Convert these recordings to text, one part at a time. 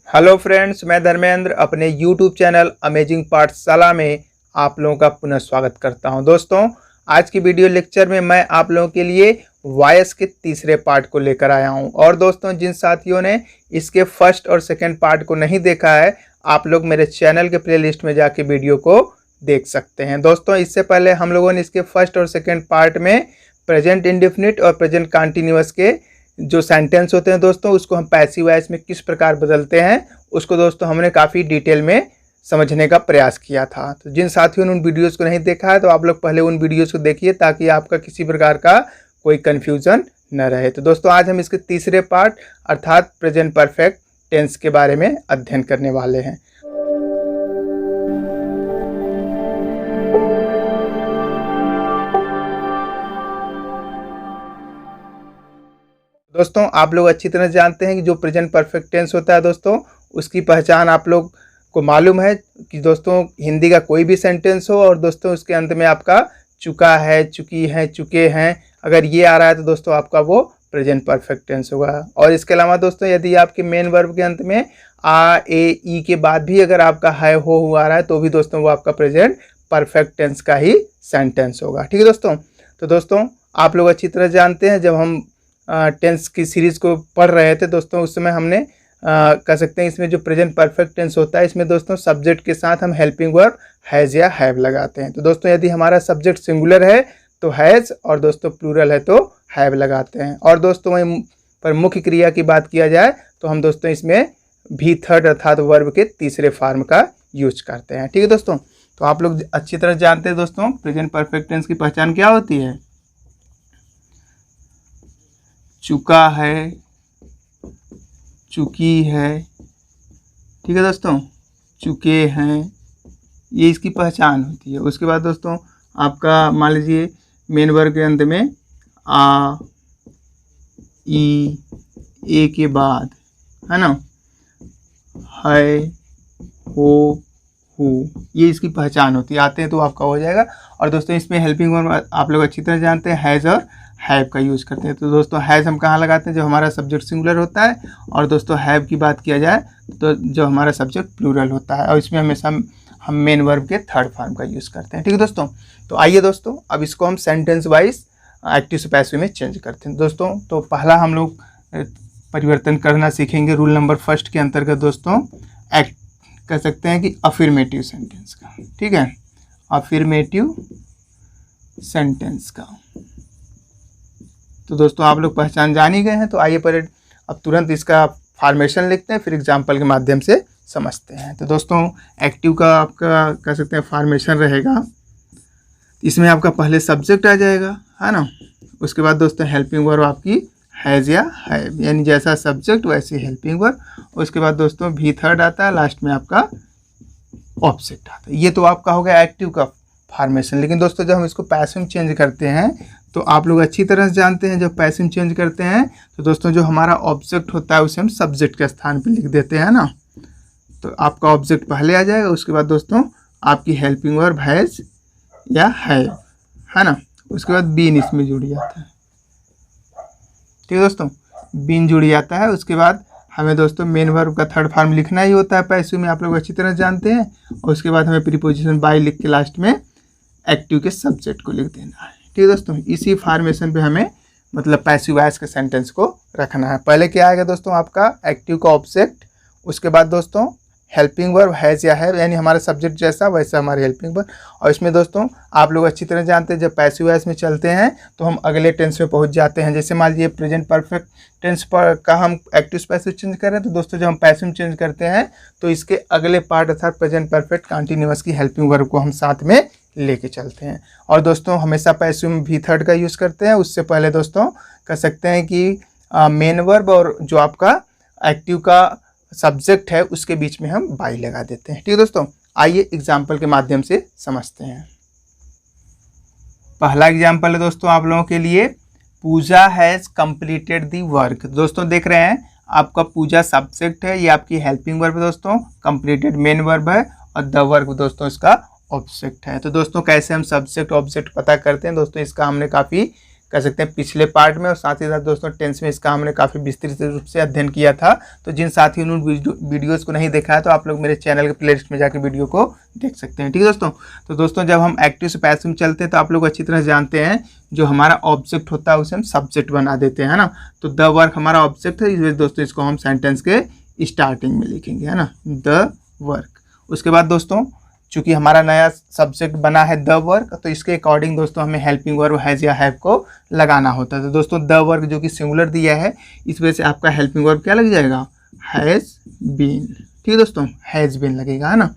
Hello friends, मैं धर्मेंद्र अपने YouTube channel amazing पाठशाला में आप लोगों का पुनः स्वागत करता हूं। दोस्तों, आज की वीडियो लेक्चर में मैं आप लोगों के लिए वॉइस के तीसरे पार्ट को लेकर आया हूं। और दोस्तों, जिन साथियों ने इसके फर्स्ट और सेकंड पार्ट को नहीं देखा है, आप लोग मेरे चैनल के प्लेलिस्ट में जाके वीडियो को देख सकते हैं। दोस्तों, इससे पहले हम लोगों ने इसके फर्स्ट और सेकेंड पार्ट में प्रेजेंट इंडेफिनिट और प्रेजेंट कंटिन्यूअस के जो सेंटेंस होते हैं दोस्तों, उसको हम पैसिव वॉइस में किस प्रकार बदलते हैं, उसको दोस्तों हमने काफ़ी डिटेल में समझने का प्रयास किया था। तो जिन साथियों ने उन वीडियोस को नहीं देखा है, तो आप लोग पहले उन वीडियोस को देखिए ताकि आपका किसी प्रकार का कोई कन्फ्यूज़न न रहे। तो दोस्तों, आज हम इसके तीसरे पार्ट अर्थात प्रेजेंट परफेक्ट टेंस के बारे में अध्ययन करने वाले हैं। दोस्तों, आप लोग अच्छी तरह जानते हैं कि जो प्रेजेंट परफेक्ट टेंस होता है दोस्तों, उसकी पहचान आप लोग को मालूम है कि दोस्तों हिंदी का कोई भी सेंटेंस हो और दोस्तों उसके अंत में आपका चुका है, चुकी है, चुके हैं, अगर ये आ रहा है तो दोस्तों आपका वो प्रेजेंट परफेक्ट टेंस होगा। और इसके अलावा दोस्तों, यदि आपके मेन वर्ब के अंत में आ, ए, ई के बाद भी अगर आपका है, हो आ रहा है, तो भी दोस्तों वो आपका प्रेजेंट परफेक्ट टेंस का ही सेंटेंस होगा। ठीक है दोस्तों। तो दोस्तों, आप लोग अच्छी तरह जानते हैं, जब हम टेंस की सीरीज़ को पढ़ रहे थे दोस्तों, उस समय हमने कह सकते हैं इसमें जो प्रेजेंट परफेक्ट टेंस होता है, इसमें दोस्तों सब्जेक्ट के साथ हम हेल्पिंग वर्ब हैज़ या हैव लगाते हैं। तो दोस्तों, यदि हमारा सब्जेक्ट सिंगुलर है तो हैज़ और दोस्तों प्लूरल है तो हैव लगाते हैं। और दोस्तों, वहीं पर मुख्य क्रिया की बात किया जाए तो हम दोस्तों इसमें भी थर्ड अर्थात वर्ब के तीसरे फॉर्म का यूज करते हैं। ठीक है दोस्तों। तो आप लोग अच्छी तरह जानते हैं दोस्तों, प्रेजेंट परफेक्ट टेंस की पहचान क्या होती है। चुका है, चुकी है, ठीक है दोस्तों, चुके हैं, ये इसकी पहचान होती है। उसके बाद दोस्तों आपका मान लीजिए मेन वर्ब के अंत में आ, ई, ए के बाद है ना, है, हो, ये इसकी पहचान होती है। आते हैं तो आपका हो जाएगा। और दोस्तों, इसमें हेल्पिंग वर्ब आप लोग अच्छी तरह जानते हैं, हैज़ और हैव का यूज़ करते हैं। तो दोस्तों, हैज़ हम कहाँ लगाते हैं, जब हमारा सब्जेक्ट सिंगुलर होता है। और दोस्तों, हैव की बात किया जाए तो जो हमारा सब्जेक्ट प्लूरल होता है, और इसमें हमेशा हम मेन वर्ब के थर्ड फॉर्म का यूज़ करते हैं। ठीक है दोस्तों। तो आइए दोस्तों, अब इसको हम सेंटेंस वाइज एक्टिव से पैसिव में चेंज करते हैं दोस्तों। तो पहला हम लोग परिवर्तन करना सीखेंगे रूल नंबर फर्स्ट के अंतर्गत दोस्तों, एक्ट कह सकते हैं कि अफर्मेटिव सेंटेंस का। ठीक है, अफर्मेटिव सेंटेंस का। तो दोस्तों, आप लोग पहचान जान ही गए हैं। तो आइए पर अब तुरंत इसका फॉर्मेशन लिखते हैं, फिर एग्जाम्पल के माध्यम से समझते हैं। तो दोस्तों, एक्टिव का आपका कह सकते हैं फॉर्मेशन रहेगा। इसमें आपका पहले सब्जेक्ट आ जाएगा, है ना। उसके बाद दोस्तों हेल्पिंग वर्ब आपकी हैज़ या हैव, यानी जैसा सब्जेक्ट वैसे हेल्पिंग वर्ब। उसके बाद दोस्तों भी थर्ड आता है, लास्ट में आपका ऑब्जेक्ट आता है। ये तो आपका हो गया एक्टिव का फॉर्मेशन। लेकिन दोस्तों, जब हम इसको पैसिव चेंज करते हैं तो आप लोग अच्छी तरह से जानते हैं, जब पैसिव चेंज करते हैं तो दोस्तों जो हमारा ऑब्जेक्ट होता है उसे हम सब्जेक्ट के स्थान पर लिख देते हैं ना। तो आपका ऑब्जेक्ट पहले आ जाएगा। उसके बाद दोस्तों आपकी हेल्पिंग वर्ब हैज़ या हैव, है ना। उसके बाद बीन इसमें जुड़ जाता है। ठीक है दोस्तों, बीन जुड़ जाता है। उसके बाद हमें दोस्तों मेन वर्ब का थर्ड फॉर्म लिखना ही होता है पैसिव में, आप लोग अच्छी तरह जानते हैं। और उसके बाद हमें प्रीपोजिशन बाय लिख के लास्ट में एक्टिव के सब्जेक्ट को लिख देना है। ठीक है दोस्तों, इसी फॉर्मेशन पे हमें मतलब पैसिव वॉइस के सेंटेंस को रखना है। पहले क्या आएगा दोस्तों, आपका एक्टिव का ऑब्जेक्ट। उसके बाद दोस्तों हेल्पिंग वर्ब हैज़ या हैव, यानी हमारा सब्जेक्ट जैसा वैसा हमारी हेल्पिंग वर्ब। और इसमें दोस्तों आप लोग अच्छी तरह जानते हैं, जब पैसिव वॉइस में चलते हैं तो हम अगले टेंस में पहुंच जाते हैं। जैसे मान लीजिए प्रेजेंट परफेक्ट टेंस पर का हम एक्टिव से पैसिव चेंज कर रहे हैं, तो दोस्तों जब हम पैसिव चेंज करते हैं तो इसके अगले पार्ट अर्थात प्रेजेंट परफेक्ट कंटिन्यूअस की हेल्पिंग वर्ब को हम साथ में लेके चलते हैं। और दोस्तों हमेशा पैसिव में भी थर्ड का यूज़ करते हैं। उससे पहले दोस्तों कह सकते हैं कि मेन वर्ब और जो आपका एक्टिव का सब्जेक्ट है उसके बीच में हम बाई लगा देते हैं। ठीक है दोस्तों, आइए एग्जाम्पल के माध्यम से समझते हैं। पहला एग्जाम्पल है दोस्तों आप लोगों के लिए, पूजा हैज़ कंप्लीटेड दी वर्क। दोस्तों देख रहे हैं, आपका पूजा सब्जेक्ट है, ये आपकी हेल्पिंग वर्ब है दोस्तों, कंप्लीटेड मेन वर्ब है और द वर्क दोस्तों इसका ऑब्जेक्ट है। तो दोस्तों कैसे हम सब्जेक्ट ऑब्जेक्ट पता करते हैं दोस्तों, इसका हमने काफ़ी कह सकते हैं पिछले पार्ट में, और साथ ही साथ दोस्तों टेंस में इसका हमने काफ़ी विस्तृत रूप से अध्ययन किया था। तो जिन साथियों ने वीडियोज़ को नहीं देखा है तो आप लोग मेरे चैनल के प्लेलिस्ट में जाकर वीडियो को देख सकते हैं। ठीक है दोस्तों। तो दोस्तों जब हम एक्टिव से पैसिव में चलते हैं तो आप लोग अच्छी तरह जानते हैं जो हमारा ऑब्जेक्ट होता है उसे हम सब्जेक्ट बना देते हैं, है ना। तो द वर्क हमारा ऑब्जेक्ट है, इस वजह से दोस्तों इसको हम सेंटेंस के स्टार्टिंग में लिखेंगे, है ना, द वर्क। उसके बाद दोस्तों चूंकि हमारा नया सब्जेक्ट बना है द वर्क, तो इसके अकॉर्डिंग दोस्तों हमें हेल्पिंग वर्ब हैज़ या हैव को लगाना होता है। तो दोस्तों द वर्क जो कि सिंगुलर दिया है, इस वजह से आपका हेल्पिंग वर्ब क्या लग जाएगा, हैज़ बीन। ठीक है दोस्तों, हैज़ बीन लगेगा, है ना,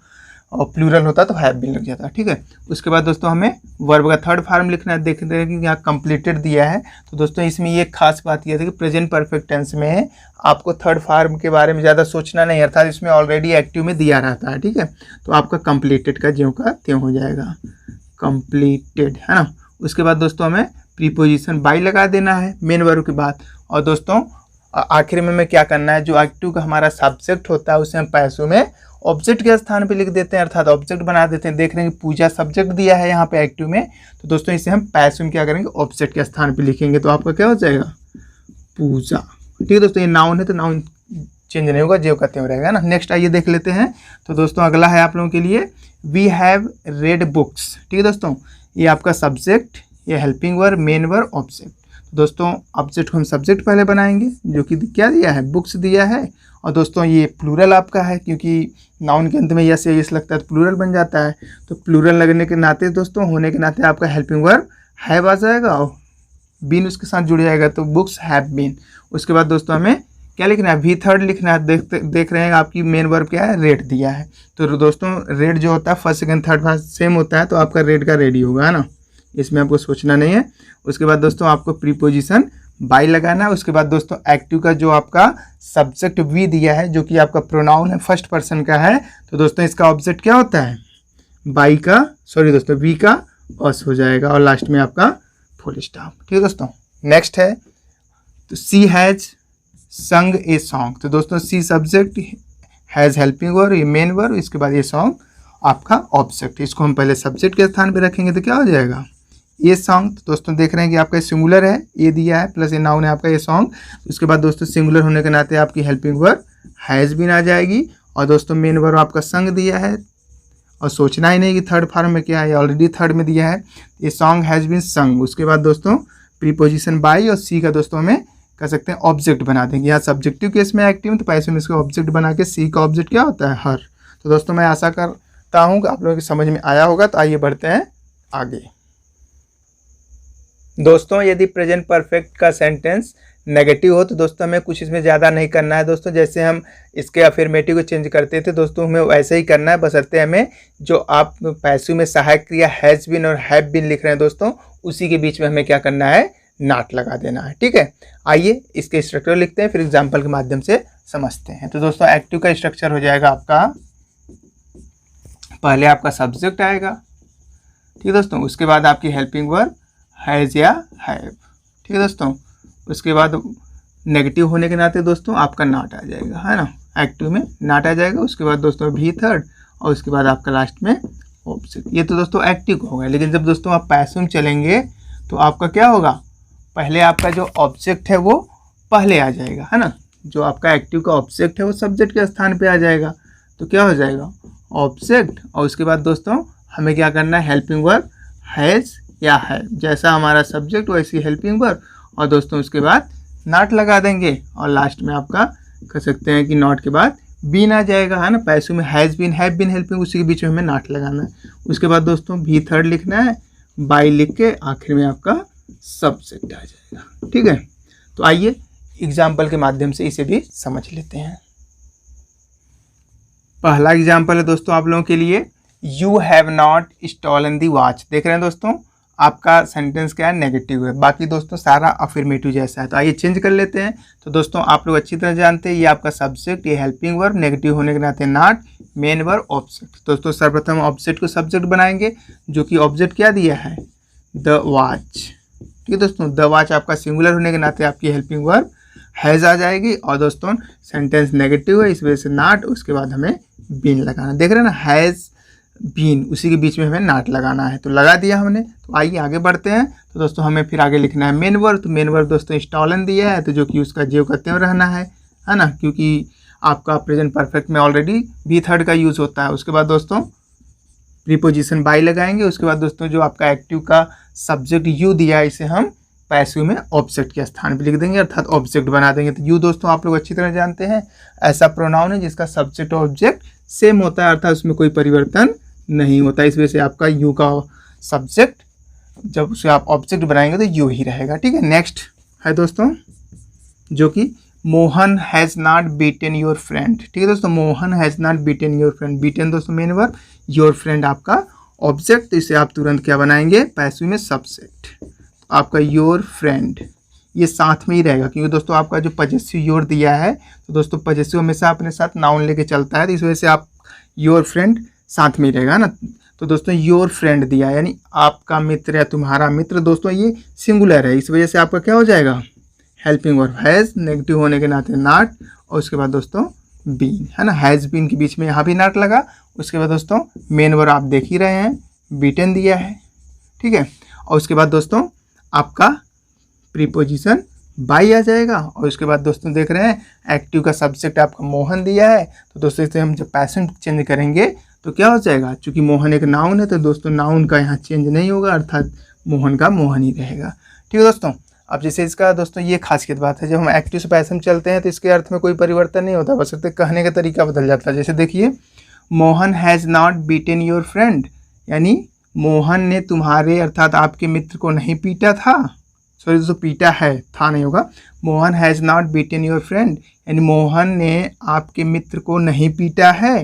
और प्लूरल होता तो हैव बीन लग जाता है। ठीक है। उसके बाद दोस्तों हमें वर्ब का थर्ड फॉर्म लिखना है। देखते हैं कि यहाँ कंप्लीटेड दिया है, तो दोस्तों इसमें ये खास बात यह है कि प्रेजेंट परफेक्ट टेंस में आपको थर्ड फॉर्म के बारे में ज़्यादा सोचना नहीं, अर्थात इसमें ऑलरेडी एक्टिव में दिया रहता है। ठीक है। तो आपका कंप्लीटेड का ज्यों का त्यों हो जाएगा, कंप्लीटेड, है ना। उसके बाद दोस्तों हमें प्रीपोजिशन बाय लगा देना है मेन वर्ब के बाद। और दोस्तों आखिर में हमें क्या करना है, जो एक्टिव का हमारा सब्जेक्ट होता है उसे हम पैसों में ऑब्जेक्ट के स्थान पे लिख देते हैं, अर्थात ऑब्जेक्ट बना देते हैं। देख रहे हैं कि पूजा सब्जेक्ट दिया है यहाँ पे एक्टिव में, तो दोस्तों इसे हम पैसिव में क्या करेंगे, ऑब्जेक्ट के स्थान पे लिखेंगे, तो आपका क्या हो जाएगा, पूजा। ठीक है दोस्तों, ये नाउन है तो नाउन चेंज नहीं होगा, ज्यों का त्यों रहेगा ना। नेक्स्ट आइए देख लेते हैं। तो दोस्तों अगला है आप लोगों के लिए वी हैव रेड बुक्स। ठीक है दोस्तों, ये आपका सब्जेक्ट, ये helping verb, main verb, object. दोस्तों ऑब्जेक्ट को हम सब्जेक्ट पहले बनाएंगे, जो कि क्या दिया है, बुक्स दिया है। और दोस्तों ये प्लूरल आपका है, क्योंकि नाउन के अंत में यस या यस लगता है तो प्लूरल बन जाता है। तो प्लूरल लगने के नाते दोस्तों, होने के नाते आपका हेल्पिंग वर्ब हैव आ जाएगा और बीन उसके साथ जुड़ जाएगा, तो बुक्स हैव बीन। उसके बाद दोस्तों हमें क्या लिखना है, वी थर्ड लिखना है। देख रहे हैं आपकी मेन वर्ब क्या है, रेड दिया है। तो दोस्तों रेड जो होता है first second third first sem होता है, तो आपका रेड का रेडी होगा, है ना, इसमें आपको सोचना नहीं है। उसके बाद दोस्तों आपको प्रीपोजिशन बाय लगाना है। उसके बाद दोस्तों एक्टिव का जो आपका सब्जेक्ट वी दिया है, जो कि आपका प्रोनाउन है, फर्स्ट पर्सन का है, तो दोस्तों इसका ऑब्जेक्ट क्या होता है, बाई का, सॉरी दोस्तों वी का अस हो जाएगा, और लास्ट में आपका फुल स्टॉप। ठीक है दोस्तों। नेक्स्ट है तो सी हैज़ संग ए सॉन्ग। तो दोस्तों सी सब्जेक्ट, हैज़ हेल्पिंग वर्ब, ये मेन वर्ब, इसके बाद ये सॉन्ग आपका ऑब्जेक्ट। इसको हम पहले सब्जेक्ट के स्थान पे रखेंगे तो क्या हो जाएगा, ये सॉन्ग। तो दोस्तों देख रहे हैं कि आपका सिंगुलर है, ये दिया है, प्लस ये नाउन है आपका ये सॉन्ग। उसके बाद दोस्तों सिंगुलर होने के नाते आपकी हेल्पिंग वर्ब हैज़ बीन आ जाएगी, और दोस्तों मेन वर्ब आपका संग दिया है, और सोचना ही नहीं कि थर्ड फॉर्म में क्या है, ऑलरेडी थर्ड में दिया है, ये सॉन्ग हैज़ बीन संग। उसके बाद दोस्तों प्रीपोजिशन बाय, और सी का दोस्तों हमें कह सकते हैं ऑब्जेक्ट बना देंगे। यहाँ सब्जेक्टिव केस में एक्टिव, तो पैसिव में इसका ऑब्जेक्ट बना के सी का ऑब्जेक्ट क्या होता है, हर। तो दोस्तों मैं आशा करता हूँ कि आप लोगों की समझ में आया होगा। तो आइए बढ़ते हैं आगे। दोस्तों यदि प्रेजेंट परफेक्ट का सेंटेंस नेगेटिव हो तो दोस्तों हमें कुछ इसमें ज़्यादा नहीं करना है। दोस्तों जैसे हम इसके अफर्मेटिव को चेंज करते थे दोस्तों, हमें वैसे ही करना है, बशर्ते हमें जो आप पैसिव में सहायक क्रिया हैज़ बीन और हैव बीन लिख रहे हैं दोस्तों, उसी के बीच में हमें क्या करना है, नॉट लगा देना है। ठीक है। आइए इसके स्ट्रक्चर लिखते हैं, फिर एग्जाम्पल के माध्यम से समझते हैं। तो दोस्तों एक्टिव का स्ट्रक्चर हो जाएगा आपका, पहले आपका सब्जेक्ट आएगा, ठीक है दोस्तों, उसके बाद आपकी हेल्पिंग वर्ब हैज़ या हैव। ठीक है दोस्तों। उसके बाद नेगेटिव होने के नाते दोस्तों आपका नॉट आ जाएगा, है ना, एक्टिव में नॉट आ जाएगा। उसके बाद दोस्तों भी थर्ड, और उसके बाद आपका लास्ट में ऑब्जेक्ट। ये तो दोस्तों एक्टिव हो गया। लेकिन जब दोस्तों आप पैसिव में चलेंगे तो आपका क्या होगा, पहले आपका जो ऑब्जेक्ट है वो पहले आ जाएगा, है ना, जो आपका एक्टिव का ऑब्जेक्ट है वो सब्जेक्ट के स्थान पे आ जाएगा। तो क्या हो जाएगा, ऑब्जेक्ट, और उसके बाद दोस्तों हमें क्या करना है, हेल्पिंग वर्ब हैज़ या हैव, जैसा हमारा सब्जेक्ट वैसी हेल्पिंग वर्ब, और दोस्तों उसके बाद नॉट लगा देंगे, और लास्ट में आपका कह सकते हैं कि नॉट के बाद बीन आ जाएगा, है ना, पैसिव में has been, have been, helping, उसी के बीच में हमें नॉट लगाना है। उसके बाद दोस्तों भी थर्ड लिखना है, बाय लिख के आखिर में आपका सब्जेक्ट आ जाएगा। ठीक है। तो आइए एग्जाम्पल के माध्यम से इसे भी समझ लेते हैं। पहला एग्जाम्पल है दोस्तों आप लोगों के लिए, you have not stolen the watch. देख रहे हैं दोस्तों आपका सेंटेंस क्या है, नेगेटिव है, बाकी दोस्तों सारा अफर्मेटिव जैसा है। तो आइए चेंज कर लेते हैं। तो दोस्तों आप लोग अच्छी तरह जानते हैं ये आपका सब्जेक्ट, ये हेल्पिंग वर्ब, नेगेटिव होने के नाते नॉट, मेन वर्ब, ऑब्जेक्ट। दोस्तों सर्वप्रथम ऑब्जेक्ट को सब्जेक्ट बनाएंगे, जो कि ऑब्जेक्ट क्या दिया है, द वॉच। ठीक है दोस्तों, द वॉच आपका सिंगुलर होने के नाते आपकी हेल्पिंग वर्ब हैज़ आ जाएगी, और दोस्तों सेंटेंस नेगेटिव है इस वजह से नॉट, उसके बाद हमें बीन लगाना। देख रहे हैं ना, हैज़ बीन, उसी के बीच में हमें नॉट लगाना है। तो लगा दिया हमने। तो आइए आगे बढ़ते हैं। तो दोस्तों हमें फिर आगे लिखना है मेन वर्ब। तो मेन वर्ब दोस्तों स्टॉलन दिया है, तो जो कि उसका ज्यों का त्यों रहना है ना, क्योंकि आपका प्रेजेंट परफेक्ट में ऑलरेडी बी थर्ड का यूज़ होता है। उसके बाद दोस्तों प्रीपोजिशन बाई लगाएंगे। उसके बाद दोस्तों जो आपका एक्टिव का सब्जेक्ट यू दिया है, इसे हम पैसिव में ऑब्जेक्ट के स्थान पे लिख देंगे, अर्थात ऑब्जेक्ट बना देंगे। तो यू दोस्तों आप लोग अच्छी तरह जानते हैं ऐसा प्रोनाउन है जिसका सब्जेक्ट और ऑब्जेक्ट सेम होता है, अर्थात उसमें कोई परिवर्तन नहीं होता। इस वजह से आपका यू का सब्जेक्ट जब उसे आप ऑब्जेक्ट बनाएंगे तो यू ही रहेगा। ठीक है, नेक्स्ट है दोस्तों जो कि Mohan has not beaten your friend. ठीक है दोस्तों, Mohan has not beaten your friend. Beaten दोस्तों मेन वर्ब, योर फ्रेंड आपका ऑब्जेक्ट, तो इसे आप तुरंत क्या बनाएंगे, पैसिव में सब्जेक्ट। तो आपका योर फ्रेंड ये साथ में ही रहेगा, क्योंकि दोस्तों आपका जो पजेसिव योर दिया है, तो दोस्तों पजेसिव हमेशा अपने साथ नाउन लेके चलता है, तो इस वजह से आप योर फ्रेंड साथ में ही रहेगा ना। तो दोस्तों योर फ्रेंड दिया है यानी आपका मित्र या तुम्हारा मित्र, दोस्तों ये सिंगुलर है, इस वजह से आपका क्या हो जाएगा, हेल्पिंग वर्ब हैज़, नेगेटिव होने के नाते नॉट, और उसके बाद दोस्तों बीन, है ना, हैज़ बीन के बीच में यहाँ भी नॉट लगा। उसके बाद दोस्तों मेन वर्ब आप देख ही रहे हैं, बीटन दिया है। ठीक है, और उसके बाद दोस्तों आपका प्रीपोजिशन बाई आ जाएगा। और उसके बाद दोस्तों देख रहे हैं एक्टिव का सब्जेक्ट आपका मोहन दिया है, तो दोस्तों इसे हम जब पैसिव चेंज करेंगे तो क्या हो जाएगा, चूंकि मोहन एक नाउन है तो दोस्तों नाउन का यहाँ चेंज नहीं होगा, अर्थात मोहन का मोहन ही रहेगा। ठीक है दोस्तों, अब जैसे इसका दोस्तों ये खासियत बात है, जब हम एक्टिव से पैसिव चलते हैं तो इसके अर्थ में कोई परिवर्तन नहीं होता, बस कहने का तरीका बदल जाता है। जैसे देखिए, Mohan has not beaten your friend, यानी मोहन ने तुम्हारे अर्थात आपके मित्र को नहीं पीटा था, सॉरी दोस्तों पीटा है, था नहीं होगा, Mohan has not beaten your friend, यानी मोहन ने आपके मित्र को नहीं पीटा है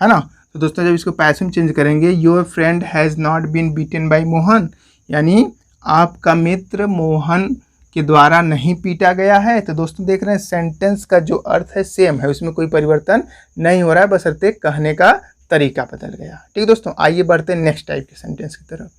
ना। तो दोस्तों जब इसको पैसिव चेंज करेंगे, your friend has not been beaten by Mohan, यानी आपका मित्र मोहन के द्वारा नहीं पीटा गया है। तो दोस्तों देख रहे हैं सेंटेंस का जो अर्थ है सेम है, उसमें कोई परिवर्तन नहीं हो रहा है, बशर्ते कहने का तरीका बदल गया। ठीक है दोस्तों, आइए बढ़ते हैं नेक्स्ट टाइप के सेंटेंस की तरफ।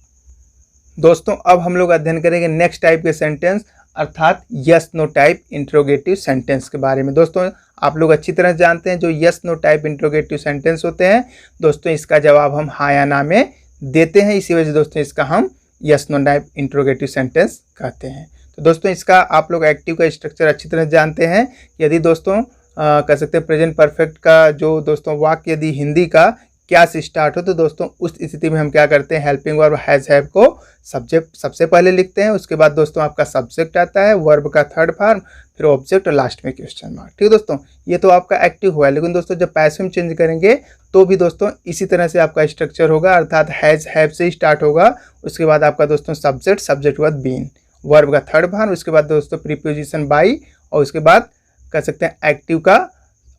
दोस्तों अब हम लोग अध्ययन करेंगे नेक्स्ट टाइप के सेंटेंस, अर्थात yes no type interrogative sentence के बारे में। दोस्तों आप लोग अच्छी तरह जानते हैं जो yes no type interrogative sentence होते हैं, दोस्तों इसका जवाब हम हाँ या ना में देते हैं, इसी वजह से दोस्तों इसका हम yes no type interrogative sentence कहते हैं। तो दोस्तों इसका आप लोग एक्टिव का स्ट्रक्चर अच्छी तरह जानते हैं। यदि दोस्तों कह सकते हैं प्रेजेंट परफेक्ट का जो दोस्तों वाक्य यदि हिंदी का क्या से स्टार्ट हो, तो दोस्तों उस स्थिति में हम क्या करते हैं, हेल्पिंग वर्ब हैज़ हैव को सब्जेक्ट सबसे पहले लिखते हैं, उसके बाद दोस्तों आपका सब्जेक्ट आता है, वर्ब का थर्ड फॉर्म, फिर ऑब्जेक्ट और लास्ट में क्वेश्चन मार्क। ठीक है दोस्तों, ये तो आपका एक्टिव हुआ है, लेकिन दोस्तों जब पैसिव चेंज करेंगे तो भी दोस्तों इसी तरह से आपका स्ट्रक्चर होगा, अर्थात हैज़ हैव से स्टार्ट होगा, उसके बाद आपका दोस्तों सब्जेक्ट, सब्जेक्ट के बाद बीन, वर्ब का थर्ड फॉर्म, उसके बाद दोस्तों प्रीपोजिशन बाई, और उसके बाद कह सकते हैं एक्टिव का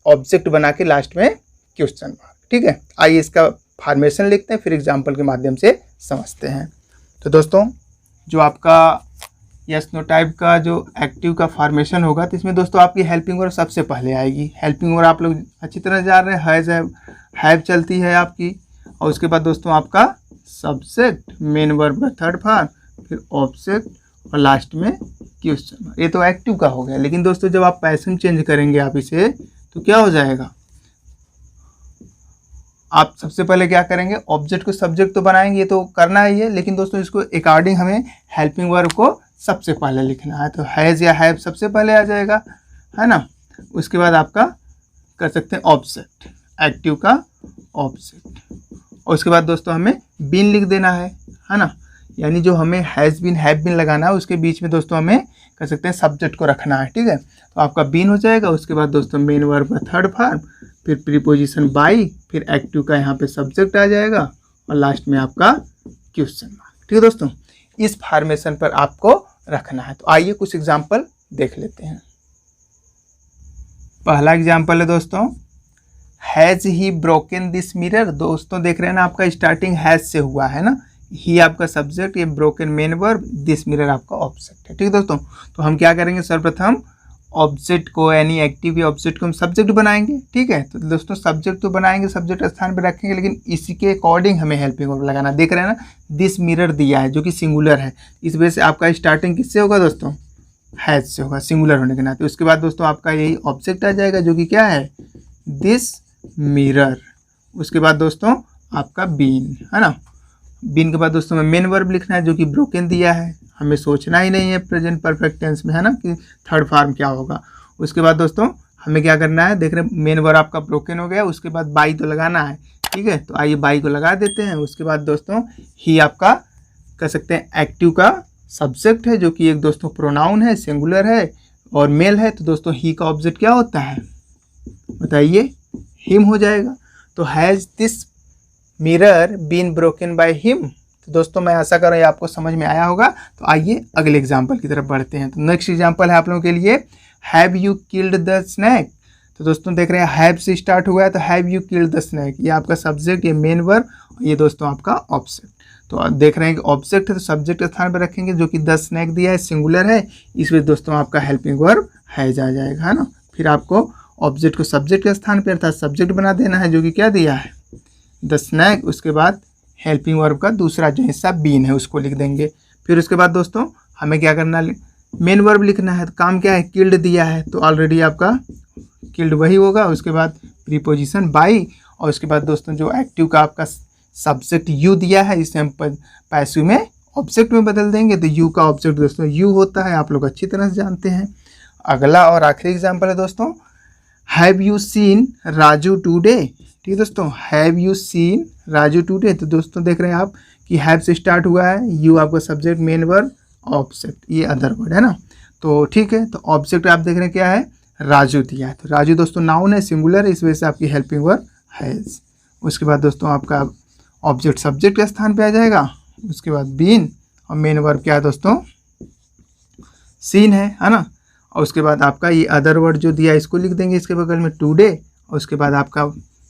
ऑब्जेक्ट बना के लास्ट में क्वेश्चन मार्क। ठीक है, आइए इसका फॉर्मेशन लिखते हैं, फिर एग्जाम्पल के माध्यम से समझते हैं। तो दोस्तों जो आपका यस नो टाइप का जो एक्टिव का फॉर्मेशन होगा, तो इसमें दोस्तों आपकी हेल्पिंग वर्ब सबसे पहले आएगी। हेल्पिंग वर्ब आप लोग अच्छी तरह जान रहे हैं, हैज़ हैव चलती है आपकी, और उसके बाद दोस्तों आपका सब्जेक्ट, मेन वर्ब का थर्ड फॉर्म, फिर ऑब्जेक्ट और लास्ट में क्वेश्चन। ये तो एक्टिव का हो गया, लेकिन दोस्तों जब आप पैसिव चेंज करेंगे आप इसे, तो क्या हो जाएगा, आप सबसे पहले क्या करेंगे, ऑब्जेक्ट को सब्जेक्ट तो बनाएंगे, ये तो करना ही है, लेकिन दोस्तों इसको अकॉर्डिंग हमें हेल्पिंग वर्ब को सबसे पहले लिखना है। तो हैज़ या हैव सबसे पहले आ जाएगा, है ना। उसके बाद आपका कर सकते हैं ऑब्जेक्ट, एक्टिव का ऑब्जेक्ट, और उसके बाद दोस्तों हमें बीन लिख देना है ना, यानी जो हमें हैज़ बीन हैव बीन लगाना है उसके बीच में दोस्तों हमें कर सकते हैं सब्जेक्ट को रखना है। ठीक है, तो आपका बीन हो जाएगा, उसके बाद दोस्तों मेन वर्ब का थर्ड फॉर्म, फिर प्रीपोजिशन बाई, फिर एक्टिव का यहाँ पे सब्जेक्ट आ जाएगा, और लास्ट में आपका क्वेश्चन मार्क। ठीक है दोस्तों, इस फॉर्मेशन पर आपको रखना है। तो आइए कुछ एग्जाम्पल देख लेते हैं। पहला एग्जाम्पल है दोस्तों, has he broken this mirror. दोस्तों देख रहे हैं ना, आपका स्टार्टिंग हैज़ से हुआ है ना, ही आपका सब्जेक्ट, ये broken main verb, this mirror आपका ऑब्जेक्ट है। ठीक है दोस्तों, तो हम क्या करेंगे, सर्वप्रथम ऑब्जेक्ट को यानी एक्टिव या ऑब्जेक्ट को हम सब्जेक्ट बनाएंगे। ठीक है, तो दोस्तों सब्जेक्ट तो बनाएंगे, सब्जेक्ट स्थान पर रखेंगे, लेकिन इसी के अकॉर्डिंग हमें हेल्पिंग वर्ब लगाना। देख रहे हैं ना, दिस मिरर दिया है जो कि सिंगुलर है, इस वजह से आपका स्टार्टिंग किससे होगा दोस्तों, हैज़ से होगा, सिंगुलर होने के नाते। उसके बाद दोस्तों आपका यही ऑब्जेक्ट आ जाएगा जो कि क्या है, दिस मिरर। उसके बाद दोस्तों आपका बीन, है ना। बीन के बाद दोस्तों में मेन वर्ब लिखना है जो कि ब्रोकन दिया है, हमें सोचना ही नहीं है प्रेजेंट परफेक्ट टेंस में, है ना, कि थर्ड फॉर्म क्या होगा। उसके बाद दोस्तों हमें क्या करना है, देख रहे हैं मेन वर्ब आपका ब्रोकन हो गया, उसके बाद बाई तो लगाना है, ठीक है। तो आइए बाई को लगा देते हैं। उसके बाद दोस्तों ही आपका कह सकते हैं एक्टिव का सब्जेक्ट है जो कि एक दोस्तों प्रोनाउन है, सिंगुलर है और मेल है। तो दोस्तों ही का ऑब्जेक्ट क्या होता है बताइए, हिम हो जाएगा। तो has this mirror been broken by him. तो दोस्तों मैं आशा कर रहा हूँ आपको समझ में आया होगा। तो आइए अगले एग्जाम्पल की तरफ बढ़ते हैं। तो नेक्स्ट एग्जाम्पल है आप लोगों के लिए, have you killed the snake. तो दोस्तों देख रहे हैं हैव से स्टार्ट हुआ है, तो have you killed the snake, ये आपका सब्जेक्ट, ये मेन वर्ब, ये दोस्तों आपका ऑब्जेक्ट। तो आप देख रहे हैं कि ऑब्जेक्ट है तो सब्जेक्ट के स्थान पर रखेंगे, जो कि द स्नैक दिया है, सिंगुलर है, इसमें दोस्तों आपका हेल्पिंग वर्ब हैज आ जाएगा, है ना। फिर आपको ऑब्जेक्ट को सब्जेक्ट के स्थान पर अर्थात सब्जेक्ट बना देना है, जो कि क्या दिया है द स्नैक। उसके बाद हेल्पिंग वर्ब का दूसरा जो हिस्सा बीन है उसको लिख देंगे। फिर उसके बाद दोस्तों हमें क्या करना, मेन वर्ब लिखना है। तो काम क्या है, किल्ड दिया है, तो ऑलरेडी आपका किल्ड वही होगा। उसके बाद प्रीपोजिशन बाई, और उसके बाद दोस्तों जो एक्टिव का आपका सब्जेक्ट यू दिया है, इसे हम पैसिव में ऑब्जेक्ट में बदल देंगे। तो यू का ऑब्जेक्ट दोस्तों यू होता है, आप लोग अच्छी तरह से जानते हैं। अगला और आखिरी एग्जाम्पल है दोस्तों, have you seen Raju today. ठीक है दोस्तों, have you seen Raju today. तो दोस्तों देख रहे हैं आप कि हैव से स्टार्ट हुआ है, यू आपका सब्जेक्ट, मेन वर्ब, ऑब्जेक्ट, ये अदर वर्ड है ना। तो ठीक है, तो ऑब्जेक्ट आप देख रहे हैं क्या है, राजू दिया है। तो राजू दोस्तों नाउन है, सिंगुलर है, इस वजह से आपकी हेल्पिंग वर्ब हैज। उसके बाद दोस्तों आपका ऑब्जेक्ट सब्जेक्ट के स्थान पे आ जाएगा। उसके बाद बीन, और मेन वर्ब क्या है दोस्तों, सीन है ना। और उसके बाद आपका ये अदर वर्ड जो दिया है इसको लिख देंगे इसके बगल में, टुडे। और उसके बाद आपका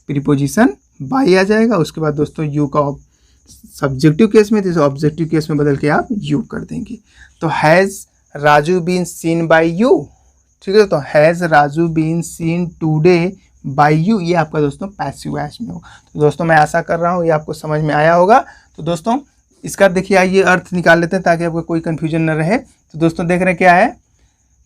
प्रीपोजिशन बाई आ जाएगा। उसके बाद दोस्तों यू का सब्जेक्टिव केस में, तो ऑब्जेक्टिव केस में बदल के आप यू कर देंगे। तो has Raju been seen by you. ठीक है, तो has Raju been seen today by you, ये आपका दोस्तों पैसिव वॉइस में हो। तो दोस्तों मैं आशा कर रहा हूँ ये आपको समझ में आया होगा। तो दोस्तों इसका देखिए आइए अर्थ निकाल लेते हैं ताकि आपको कोई कन्फ्यूजन न रहे। तो दोस्तों देख रहे हैं क्या है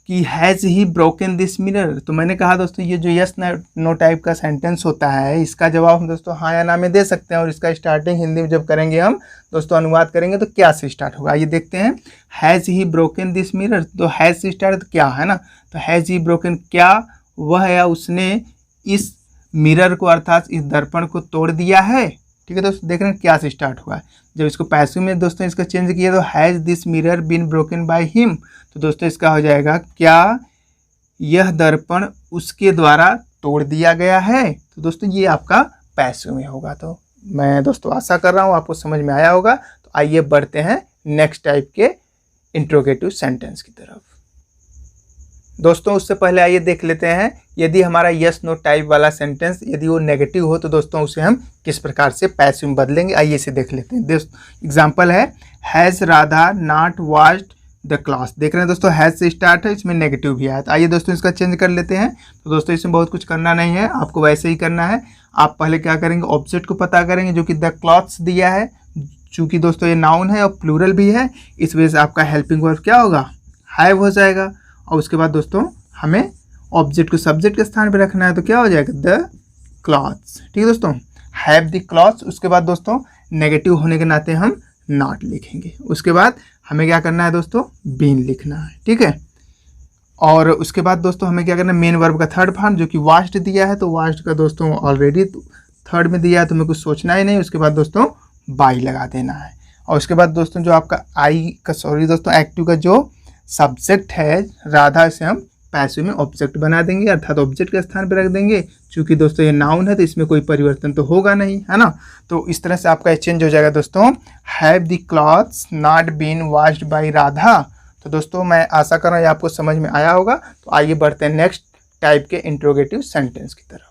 कि has he broken this mirror. तो मैंने कहा दोस्तों ये जो यस नो टाइप का सेंटेंस होता है, इसका जवाब हम दोस्तों हाँ या ना में दे सकते हैं। और इसका स्टार्टिंग हिंदी में जब करेंगे हम दोस्तों, अनुवाद करेंगे तो क्या से स्टार्ट होगा, ये देखते हैं। Has he broken this mirror, तो हैज़ से स्टार्ट तो क्या है ना, तो हैज़ ही ब्रोकन, क्या वह या उसने इस मिरर को अर्थात इस दर्पण को तोड़ दिया है। ठीक है दोस्तों, देख रहे हैं क्या से स्टार्ट हुआ है। जब इसको पैसिव में दोस्तों इसका चेंज किया तो has this mirror been broken by him. तो दोस्तों इसका हो जाएगा, क्या यह दर्पण उसके द्वारा तोड़ दिया गया है। तो दोस्तों ये आपका पैसिव में होगा। तो मैं दोस्तों आशा कर रहा हूँ आपको समझ में आया होगा। तो आइए बढ़ते हैं नेक्स्ट टाइप के इंट्रोगेटिव सेंटेंस की तरफ। दोस्तों उससे पहले आइए देख लेते हैं, यदि हमारा यस नो टाइप वाला सेंटेंस यदि वो नेगेटिव हो तो दोस्तों उसे हम किस प्रकार से पैसिव में बदलेंगे। आइए इसे देख लेते हैं। दोस्तों एग्जांपल है, has Radha not watched the class. देख रहे हैं दोस्तों हैज़ से स्टार्ट है, इसमें नेगेटिव भी आया। तो आइए दोस्तों इसका चेंज कर लेते हैं। तो दोस्तों इसमें बहुत कुछ करना नहीं है, आपको वैसे ही करना है। आप पहले क्या करेंगे, ऑब्जेक्ट को पता करेंगे जो कि द क्लॉथ्स दिया है। चूँकि दोस्तों ये नाउन है और प्लूरल भी है, इस वजह से आपका हेल्पिंग वर्ब क्या होगा, हैव हो जाएगा। और उसके बाद दोस्तों हमें ऑब्जेक्ट को सब्जेक्ट के स्थान पर रखना है, तो क्या हो जाएगा, द क्लॉथ्स। ठीक है दोस्तों, हैव द क्लॉथ्स। उसके बाद दोस्तों नेगेटिव होने के नाते हम नॉट लिखेंगे। उसके बाद हमें क्या करना है दोस्तों, बीन लिखना है। ठीक है, और उसके बाद दोस्तों हमें क्या करना है, मेन वर्ब का थर्ड फॉर्म जो कि वाश्ड दिया है। तो वाश्ड का दोस्तों ऑलरेडी थर्ड में दिया है, तो हमें कुछ सोचना ही नहीं। उसके बाद दोस्तों बाई लगा देना है। और उसके बाद दोस्तों जो आपका दोस्तों एक्टिव का जो सब्जेक्ट है राधा, से हम पैसिव में ऑब्जेक्ट बना देंगे, अर्थात ऑब्जेक्ट के स्थान पर रख देंगे। चूंकि दोस्तों ये नाउन है तो इसमें कोई परिवर्तन तो होगा नहीं, है ना। तो इस तरह से आपका चेंज हो जाएगा दोस्तों, have the clothes not been washed by Radha. तो दोस्तों मैं आशा कर रहा हूँ आपको समझ में आया होगा। तो आइए बढ़ते हैं नेक्स्ट टाइप के इंट्रोगेटिव सेंटेंस की तरफ।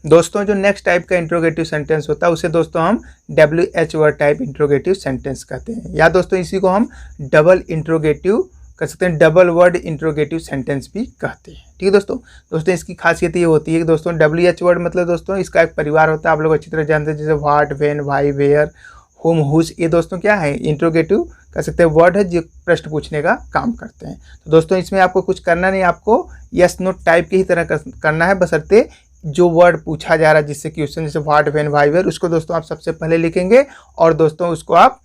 दोस्तों जो नेक्स्ट टाइप का इंट्रोगेटिव सेंटेंस होता है उसे दोस्तों हम WH word type interrogative sentence कहते हैं, या दोस्तों इसी को हम डबल इंट्रोगेटिव कह सकते हैं, डबल वर्ड इंट्रोगेटिव सेंटेंस भी कहते हैं। ठीक है दोस्तों इसकी खासियत ये होती है कि दोस्तों WH वर्ड मतलब दोस्तों इसका एक परिवार होता है, आप लोग अच्छी तरह जानते हैं, जैसे what, when, why, where, whom, whose, ये दोस्तों क्या है, इंट्रोगेटिव कह सकते हैं वर्ड है जो प्रश्न पूछने का काम करते हैं। तो दोस्तों इसमें आपको कुछ करना नहीं, आपको यस नो टाइप की ही तरह करना है, बशर्ते जो वर्ड पूछा जा रहा है जिससे क्वेश्चन, जैसे व्हाट, व्हेन, व्हाई, वेयर, उसको दोस्तों आप सबसे पहले लिखेंगे और दोस्तों उसको आप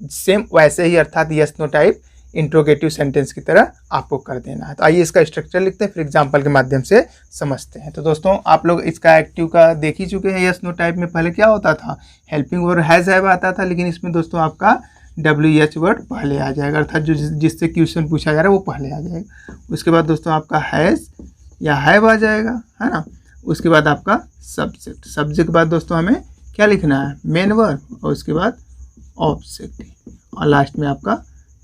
सेम वैसे ही अर्थात yes no type interrogative sentence की तरह आपको कर देना है। तो आइए इसका स्ट्रक्चर लिखते हैं, फिर एग्जांपल के माध्यम से समझते हैं। तो दोस्तों आप लोग इसका एक्टिव का देख ही चुके हैं। यस नो टाइप में पहले क्या होता था, हेल्पिंग वर्ब हैज़ हैव आता था, लेकिन इसमें दोस्तों आपका WH वर्ड पहले आ जाएगा, अर्थात जो जिससे क्वेश्चन पूछा जा रहा है वो पहले आ जाएगा। उसके बाद दोस्तों आपका हैज़ या हैव आ जाएगा, है ना। उसके बाद आपका सब्जेक्ट, सब्जेक्ट के बाद दोस्तों हमें क्या लिखना है, मेन वर्ब, और उसके बाद ऑब्जेक्ट, और लास्ट में आपका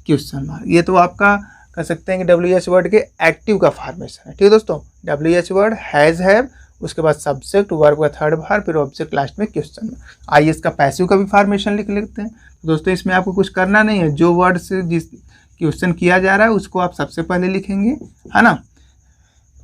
क्वेश्चन मार्क। ये तो आपका कह सकते हैं कि WH वर्ड के एक्टिव का फॉर्मेशन है। ठीक है दोस्तों, WH वर्ड हैज़ हैव, उसके बाद सब्जेक्ट, वर्ब का थर्ड भार, फिर ऑब्जेक्ट, लास्ट में क्वेश्चन मार्क। आइए इसका पैसिव का भी फॉर्मेशन लिख लेते हैं। तो दोस्तों इसमें आपको कुछ करना नहीं है, जो वर्ड से जिस क्वेश्चन किया जा रहा है उसको आप सबसे पहले लिखेंगे, है ना।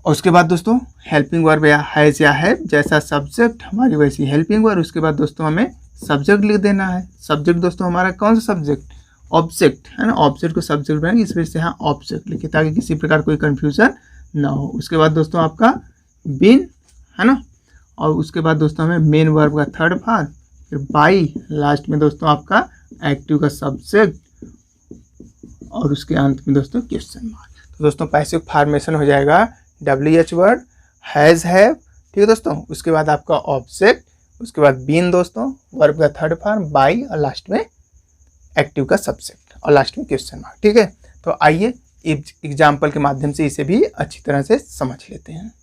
और उसके बाद दोस्तों हेल्पिंग वर्ब या हैज़ या हैव, जैसा सब्जेक्ट हमारी वैसी हेल्पिंग वर्ब। उसके बाद दोस्तों हमें सब्जेक्ट लिख देना है। सब्जेक्ट दोस्तों हमारा कौन सा सब्जेक्ट, ऑब्जेक्ट, है ना। ऑब्जेक्ट को सब्जेक्ट बनाएंगे, इस वजह से यहाँ ऑब्जेक्ट लिखे ताकि किसी प्रकार कोई कन्फ्यूजन ना हो। उसके बाद दोस्तों आपका बीन, है ना, और उसके बाद दोस्तों हमें मेन वर्ब का थर्ड पार्ट, फिर बाई, लास्ट में दोस्तों आपका एक्टिव का सब्जेक्ट, और उसके अंत में दोस्तों क्वेश्चन मार्क। तो दोस्तों पैसिव फॉर्मेशन हो जाएगा WH वर्ड, हैज़ हैव, ठीक है दोस्तों। उसके बाद आपका ऑब्जेक्ट, उसके बाद बीन दोस्तों, वर्ब का थर्ड फॉर्म, बाई, और लास्ट में एक्टिव का सब्जेक्ट, और लास्ट में क्वेश्चन मार्क। ठीक है, तो आइए एग्जाम्पल के माध्यम से इसे भी अच्छी तरह से समझ लेते हैं।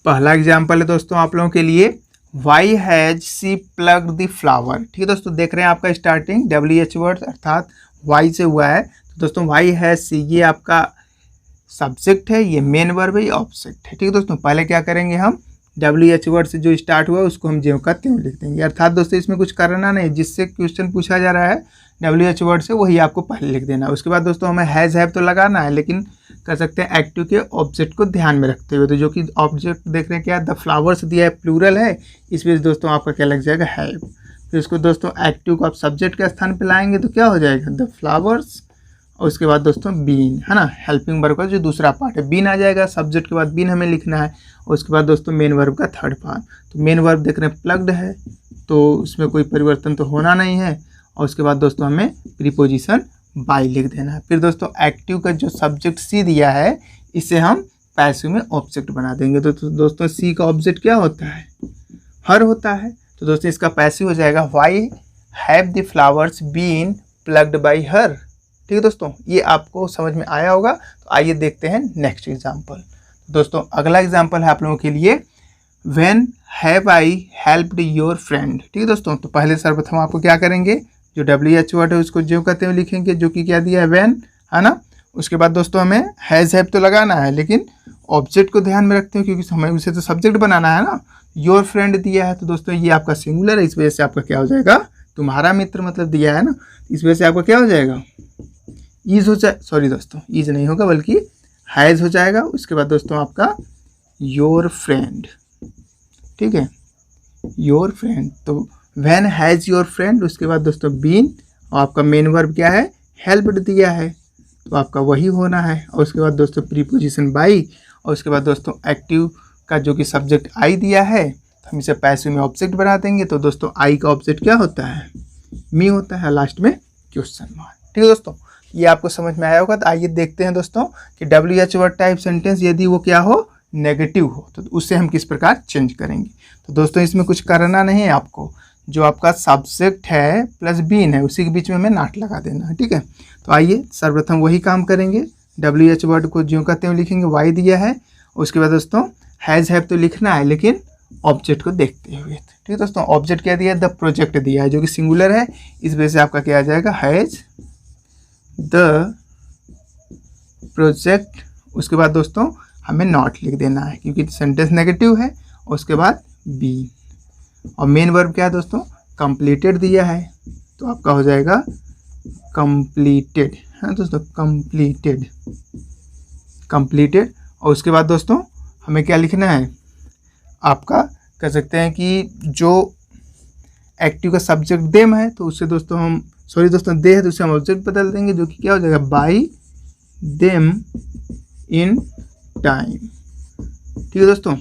पहला एग्जाम्पल है दोस्तों आप लोगों के लिए, why has she plugged the flower. ठीक है दोस्तों, देख रहे हैं आपका स्टार्टिंग WH वर्ड अर्थात वाई से हुआ है। तो दोस्तों वाई हैज सी, ये आपका सब्जेक्ट है, ये मेन वर्ब है, ये ऑब्जेक्ट है। ठीक है दोस्तों, पहले क्या करेंगे हम, WH वर्ड से जो स्टार्ट हुआ है उसको हम ज्यों का त्यों लिख देंगे, अर्थात दोस्तों इसमें कुछ करना नहीं, जिससे क्वेश्चन पूछा जा रहा है WH वर्ड से वही आपको पहले लिख देना है। उसके बाद दोस्तों हमें हैज़ हैव तो लगाना है, लेकिन कर सकते हैं एक्टिव के ऑब्जेक्ट को ध्यान में रखते हुए। तो जो कि ऑब्जेक्ट देख रहे हैं क्या, द फ्लावर्स दिया है, प्लूरल है, इस वजह से दोस्तों आपका क्या लग जाएगा, हैव। फिर उसको दोस्तों एक्टिव को आप सब्जेक्ट के स्थान पर लाएंगे तो क्या हो जाएगा, द फ्लावर्स, और उसके बाद दोस्तों बीन, है ना, हेल्पिंग वर्ब का जो दूसरा पार्ट है बीन आ जाएगा। सब्जेक्ट के बाद बीन हमें लिखना है, और उसके बाद दोस्तों मेन वर्ब का थर्ड पार्ट। तो मेन वर्ब देख रहे हैं प्लग्ड है, तो उसमें कोई परिवर्तन तो होना नहीं है। और उसके बाद दोस्तों हमें प्रीपोजिशन बाय लिख देना है। फिर दोस्तों एक्टिव का जो सब्जेक्ट सी दिया है इसे हम पैसिव में ऑब्जेक्ट बना देंगे। तो दोस्तों सी का ऑब्जेक्ट क्या होता है, हर होता है। तो दोस्तों इसका पैसिव हो जाएगा, why have the flowers been plugged by her. ठीक है दोस्तों, ये आपको समझ में आया होगा। तो आइए देखते हैं नेक्स्ट एग्जाम्पल। दोस्तों अगला एग्जाम्पल है आप लोगों के लिए, when have I helped your friend. ठीक है दोस्तों, तो पहले सर्वप्रथम आपको क्या करेंगे, जो WH वर्ड है उसको जो कहते हुए लिखेंगे, जो कि क्या दिया है, व्हेन, है ना। उसके बाद दोस्तों हमें हैज़ हैव तो लगाना है, लेकिन ऑब्जेक्ट को ध्यान में रखते हैं क्योंकि हमें उसे तो सब्जेक्ट बनाना है ना। योर फ्रेंड दिया है तो दोस्तों ये आपका सिंगुलर है, इस वजह से आपका क्या हो जाएगा, तुम्हारा मित्र मतलब दिया है ना, इस वजह से आपका क्या हो जाएगा, ईज हो जाए, सॉरी दोस्तों ईज नहीं होगा बल्कि हैज़ हो जाएगा। उसके बाद दोस्तों आपका योर फ्रेंड, ठीक है, योर फ्रेंड। तो व्हेन हैज़ योर फ्रेंड, उसके बाद दोस्तों बीन, और आपका मेन वर्ब क्या है, हेल्प्ड दिया है, तो आपका वही होना है। और उसके बाद दोस्तों प्रीपोजिशन बाई, और उसके बाद दोस्तों एक्टिव का जो कि सब्जेक्ट आई दिया है, तो हम इसे पैसिव में ऑब्जेक्ट बना देंगे। तो दोस्तों आई का ऑब्जेक्ट क्या होता है, मी होता है, लास्ट में क्वेश्चन मार्क। ठीक है दोस्तों, ये आपको समझ में आया होगा। तो आइए देखते हैं दोस्तों कि WH वर्ड टाइप सेंटेंस यदि वो क्या हो, नेगेटिव हो, तो उससे हम किस प्रकार चेंज करेंगे। तो दोस्तों इसमें कुछ करना नहीं है आपको, जो आपका सब्जेक्ट है प्लस बीन है उसी के बीच में हमें नॉट लगा देना है। ठीक है, तो आइए सर्वप्रथम वही काम करेंगे। WH वर्ड को ज्यों कहते हुए लिखेंगे, वाई दिया है, उसके बाद दोस्तों हैज़ हैव तो लिखना है लेकिन ऑब्जेक्ट को देखते हुए। ठीक है दोस्तों, ऑब्जेक्ट क्या दिया है, द प्रोजेक्ट दिया है जो कि सिंगुलर है, इस वजह से आपका क्या आ जाएगा, हैज़ द प्रोजेक्ट। उसके बाद दोस्तों हमें नॉट लिख देना है क्योंकि सेंटेंस नेगेटिव है। उसके बाद बी, और मेन वर्ब क्या है दोस्तों, कंप्लीटेड दिया है, तो आपका हो जाएगा कंप्लीटेड, है दोस्तों, कंप्लीटेड, कंप्लीटेड। और उसके बाद दोस्तों हमें क्या लिखना है, आपका कह सकते हैं कि जो एक्टिव का सब्जेक्ट देम है, तो उससे दोस्तों हम, सॉरी दोस्तों दे है तो उससे हम ऑब्जेक्ट बदल देंगे, जो कि क्या हो जाएगा, बाई देम इन टाइम। ठीक है दोस्तों।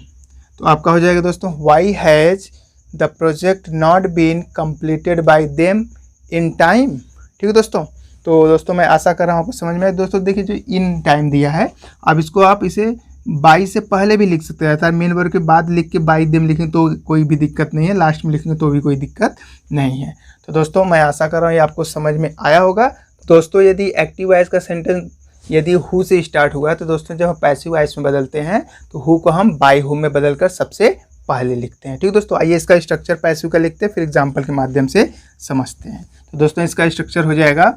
तो आपका हो जाएगा दोस्तों, why has the project not been completed by them in time. ठीक है दोस्तों। तो दोस्तों मैं आशा कर रहा हूँ आपको समझ में आए। दोस्तों देखिए जो इन टाइम दिया है, अब इसको आप इसे बाई से पहले भी लिख सकते हैं, अर्थात मेन वर्ब के बाद लिख के बाई देम लिखें तो कोई भी दिक्कत नहीं है, लास्ट में लिखेंगे तो भी कोई दिक्कत नहीं है। तो दोस्तों मैं आशा कर रहा हूँ ये आपको समझ में आया होगा। दोस्तों यदि एक्टिव वॉइस का सेंटेंस यदि हु से स्टार्ट हुआ है तो दोस्तों जब हम पैसिव वॉइस में बदलते हैं तो हु को हम बाय हुम में बदलकर सबसे पहले लिखते हैं। ठीक है दोस्तों, आइए इसका स्ट्रक्चर पैसिव का लिखते हैं, फिर एग्जाम्पल के माध्यम से समझते हैं। तो दोस्तों इसका स्ट्रक्चर हो जाएगा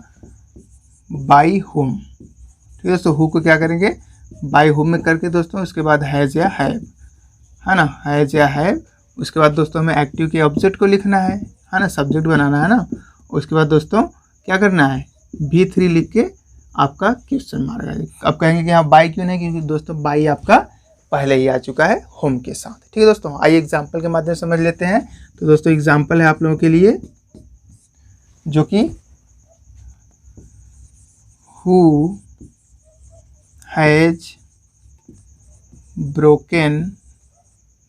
बाय हुम। ठीक है दोस्तों, हु को क्या करेंगे बाय हुम में करके दोस्तों, उसके बाद हैज़ या हैव, है ना, हैज़ या हैव। उसके बाद दोस्तों हमें एक्टिव के ऑब्जेक्ट को लिखना है ना, सब्जेक्ट बनाना है ना। उसके बाद दोस्तों क्या करना है, V3 लिख के आपका क्वेश्चन मार्क आएगा। अब कहेंगे कि हाँ बाई क्यों नहीं, क्योंकि दोस्तों बाई आपका पहले ही आ चुका है होम के साथ। ठीक है दोस्तों, आइए एग्जाम्पल के माध्यम से समझ लेते हैं। तो दोस्तों एग्जाम्पल है आप लोगों के लिए, जो कि who has broken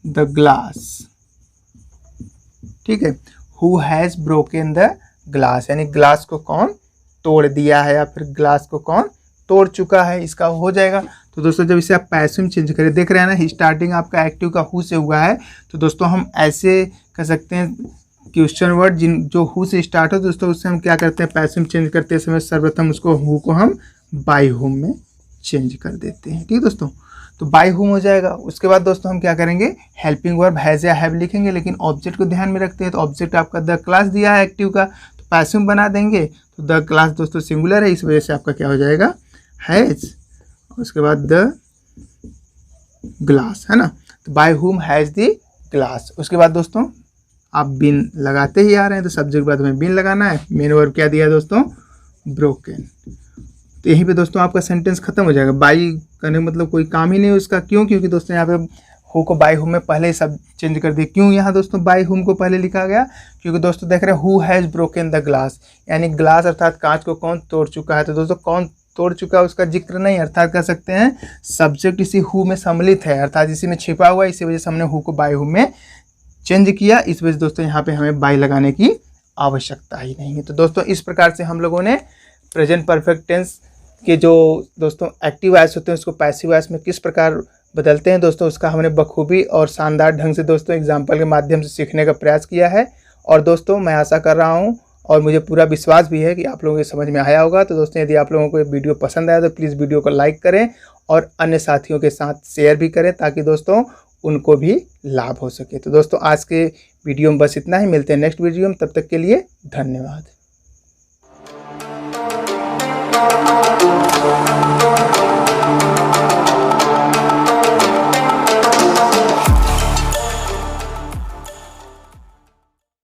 the glass. ठीक है, who has broken the glass, यानी ग्लास को कौन तोड़ दिया है या फिर ग्लास को कौन तोड़ चुका है, इसका हो जाएगा। तो दोस्तों जब इसे आप पैसिव में चेंज करें, देख रहे हैं ना स्टार्टिंग आपका एक्टिव का हु से हुआ है, तो दोस्तों हम ऐसे कर सकते हैं क्वेश्चन वर्ड जो हु से स्टार्ट हो दोस्तों, उससे हम क्या करते हैं पैसिव में चेंज करते समय सर्वप्रथम उसको हु को हम बाय हुम में चेंज कर देते हैं। ठीक है दोस्तों, तो बाय हुम हो जाएगा। उसके बाद दोस्तों हम क्या करेंगे, हेल्पिंग वर्ब हैज़ या हैव लिखेंगे, लेकिन ऑब्जेक्ट को ध्यान में रखते हैं। तो ऑब्जेक्ट आपका द क्लास दिया है एक्टिव का, तो पैसिव बना देंगे। तो द क्लास दोस्तों सिंगुलर है, इस वजह से आपका क्या हो जाएगा हैज़, उसके बाद द ग्लास, है ना। तो by whom has the glass. उसके बाद दोस्तों आप बिन लगाते ही आ रहे हैं, तो सब्जेक्ट बाद में बिन लगाना है। मेन वर्ब क्या दिया है दोस्तों, ब्रोकन। तो यहीं पे दोस्तों आपका सेंटेंस खत्म हो जाएगा। बाई करने मतलब कोई काम ही नहीं है उसका। क्यों, क्योंकि दोस्तों यहाँ पे हु को बाय हुम में पहले ही सब चेंज कर दिए। क्यों यहाँ दोस्तों बाय हुम को पहले लिखा गया, क्योंकि दोस्तों देख रहे हैं who has broken the glass, यानी ग्लास अर्थात कांच को कौन तोड़ चुका है। तो दोस्तों कौन तोड़ चुका है उसका जिक्र नहीं, अर्थात कह सकते हैं सब्जेक्ट इसी हु में सम्मिलित है, अर्थात इसी में छिपा हुआ है। इसी वजह से हमने हु को बाय हुम में चेंज किया। इस वजह से दोस्तों यहाँ पे हमें बाय लगाने की आवश्यकता ही नहीं है। तो दोस्तों इस प्रकार से हम लोगों ने प्रेजेंट परफेक्ट टेंस के जो दोस्तों एक्टिव वॉइस होते हैं उसको पैसिव वॉइस में किस प्रकार बदलते हैं दोस्तों, उसका हमने बखूबी और शानदार ढंग से दोस्तों एग्जाम्पल के माध्यम से सीखने का प्रयास किया है। और दोस्तों मैं आशा कर रहा हूँ और मुझे पूरा विश्वास भी है कि आप लोगों को समझ में आया होगा। तो दोस्तों यदि आप लोगों को ये वीडियो पसंद आया तो प्लीज़ वीडियो को लाइक करें और अन्य साथियों के साथ शेयर भी करें, ताकि दोस्तों उनको भी लाभ हो सके। तो दोस्तों आज के वीडियो में बस इतना ही, मिलते हैं नेक्स्ट वीडियो में, तब तक के लिए धन्यवाद।